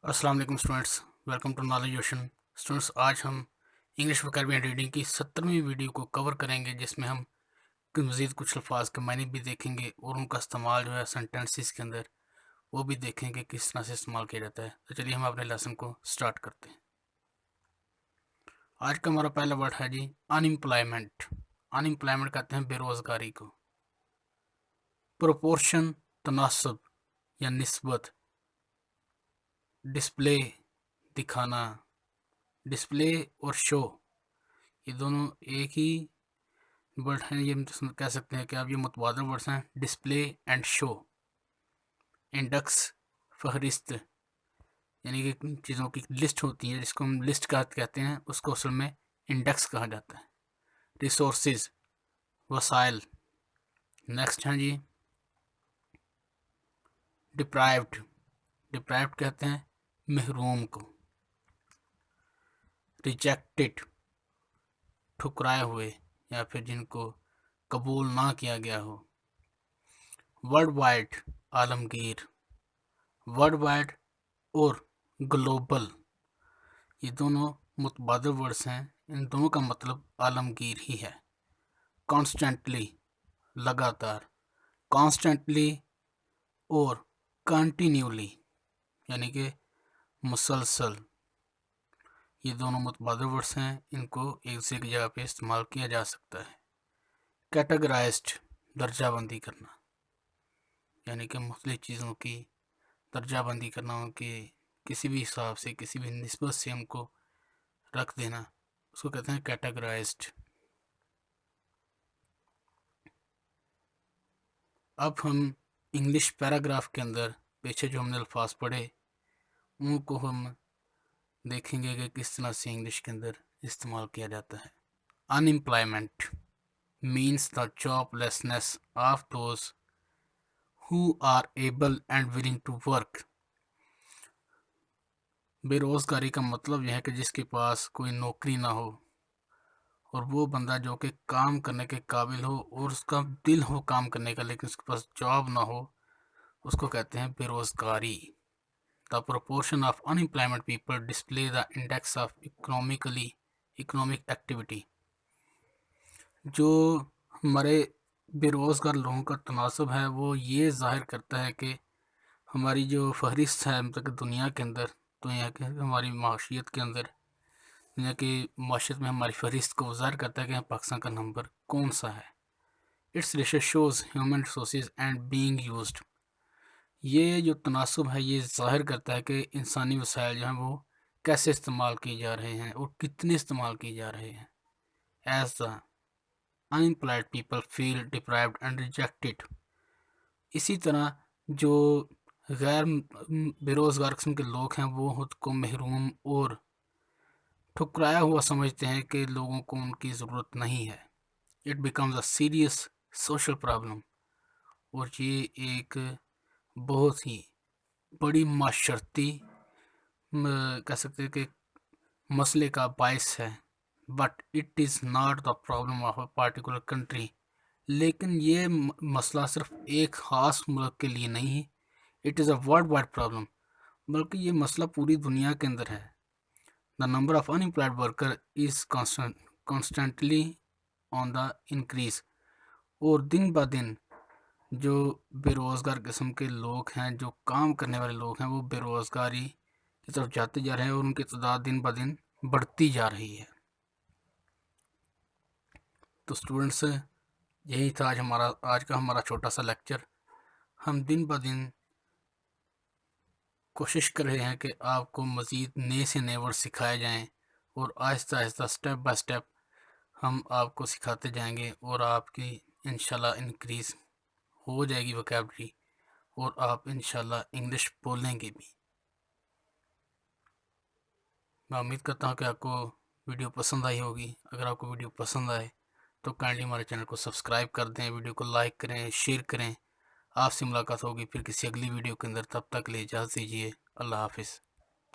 अस्सलाम वालेकुम students, welcome to knowledge ocean. Students, आज हम इंग्लिश वोकैबुलरी रीडिंग की 70वीं वीडियो को कवर करेंगे, जिसमें हम मज़ीद कुछ अल्फाज के मायने भी देखेंगे और उनका इस्तेमाल जो है सेंटेंसेस के अंदर वो भी देखेंगे किस तरह से इस्तेमाल किया जाता है। तो चलिए हम अपने लेसन को स्टार्ट करते हैं। आज का हमारा पहला वर्ड है जी अनएम्प्लॉयमेंट। अनएम्प्लॉयमेंट कहते हैं बेरोज़गारी को। प्रोपोर्शन तनासब या निस्बत, डिस्प्ले दिखाना, डिस्प्ले और शो ये दोनों एक ही वर्ड हैं। ये हम कह सकते हैं कि आप ये मुतबादल वर्ड्स हैं, डिस्प्ले एंड शो। इंडेक्स फहरिस्त, यानी कि चीज़ों की लिस्ट होती है जिसको हम लिस्ट कहते हैं, उसको असल में इंडेक्स कहा जाता है। रिसोर्सेज वसाइल। नेक्स्ट हैं जी डिप्राइव्ड। डिप्राइव्ड कहते हैं महरूम को। रिजेक्टेड ठुकराए हुए या फिर जिनको कबूल ना किया गया हो। World wide Alamgir. World wide और ग्लोबल ये दोनों मुतबादल वर्ड्स हैं, इन दोनों का मतलब आलमगीर ही है। कॉन्स्टेंटली लगातार, कॉन्स्टेंटली और कंटिन्यूली यानी कि मुसलसल, ये दोनों मुतबादल वर्ड्स हैं, इनको एक से एक जगह पे इस्तेमाल किया जा सकता है। कैटेगराइज्ड दर्जाबंदी करना, यानी कि मुख्तलिफ चीज़ों की दर्जाबंदी करना, उनके किसी भी हिसाब से किसी भी निस्बत से हमको रख देना, उसको कहते हैं कैटेगराइज्ड। अब हम इंग्लिश पैराग्राफ के अंदर पीछे जो हमने अल्फाज पढ़े उनको हम देखेंगे कि किस तरह से इंग्लिश के अंदर इस्तेमाल किया जाता है। Unemployment means the joblessness of those who are able and willing to work। बेरोज़गारी का मतलब यह है कि जिसके पास कोई नौकरी ना हो और वो बंदा जो कि काम करने के काबिल हो और उसका दिल हो काम करने का, लेकिन उसके पास जॉब ना हो, उसको कहते हैं बेरोज़गारी। The proportion of unemployment people display the index of economic activity. जो हमारे बेरोज़गार लोगों का तनासब है वो ये ज़ाहिर करता है कि हमारी जो फहरिस्त है मतलब दुनिया के अंदर, दुनिया के हमारी माशियत के अंदर, दुनिया की माशियत में हमारी फहरिस्त को ज़ाहिर करता है कि पाकिस्तान का नंबर कौन सा है। It's ratio shows human resources and being used. ये जो तनासब है ये ज़ाहिर करता है कि इंसानी वसाइल जो हैं वो कैसे इस्तेमाल किए जा रहे हैं और कितने इस्तेमाल किए जा रहे हैं। As the unemployed people feel deprived and rejected. इसी तरह जो गैर बेरोज़गार किस्म के लोग हैं वो खुद को महरूम और ठुकराया हुआ समझते हैं कि लोगों को उनकी ज़रूरत नहीं है। It becomes a serious social problem, और ये एक बहुत ही बड़ी माशरती कह सकते हैं कि मसले का बायस है। But it is not the problem of a particular country. लेकिन ये मसला सिर्फ एक ख़ास मुल्क के लिए नहीं है। It is a world wide problem, बल्कि ये मसला पूरी दुनिया के अंदर है। The number of unemployed worker is constantly on the increase. और दिन ब दिन जो बेरोज़गार किस्म के लोग हैं, जो काम करने वाले लोग हैं, वो बेरोज़गारी की तरफ जाते जा रहे हैं और उनकी तादाद दिन ब दिन बढ़ती जा रही है। तो स्टूडेंट्स, यही था आज का हमारा छोटा सा लेक्चर। हम दिन ब दिन कोशिश कर रहे हैं कि आपको मज़ीद नए से नए वर्ड सिखाए जाएं और Aahista Aahista step by step हम आपको सिखाते जाएंगे और आपकी इंशाल्लाह इंक्रीज़ हो जाएगी वोकैबुलरी और आप इंशाल्लाह इंग्लिश बोलेंगे भी। मैं उम्मीद करता हूँ कि आपको वीडियो पसंद आई होगी। अगर आपको वीडियो पसंद आए तो काइंडली हमारे चैनल को सब्सक्राइब कर दें, वीडियो को लाइक करें, शेयर करें। आपसे मुलाकात होगी फिर किसी अगली वीडियो के अंदर। तब तक के लिए इजाज़त दीजिए। अल्लाह हाफिज़।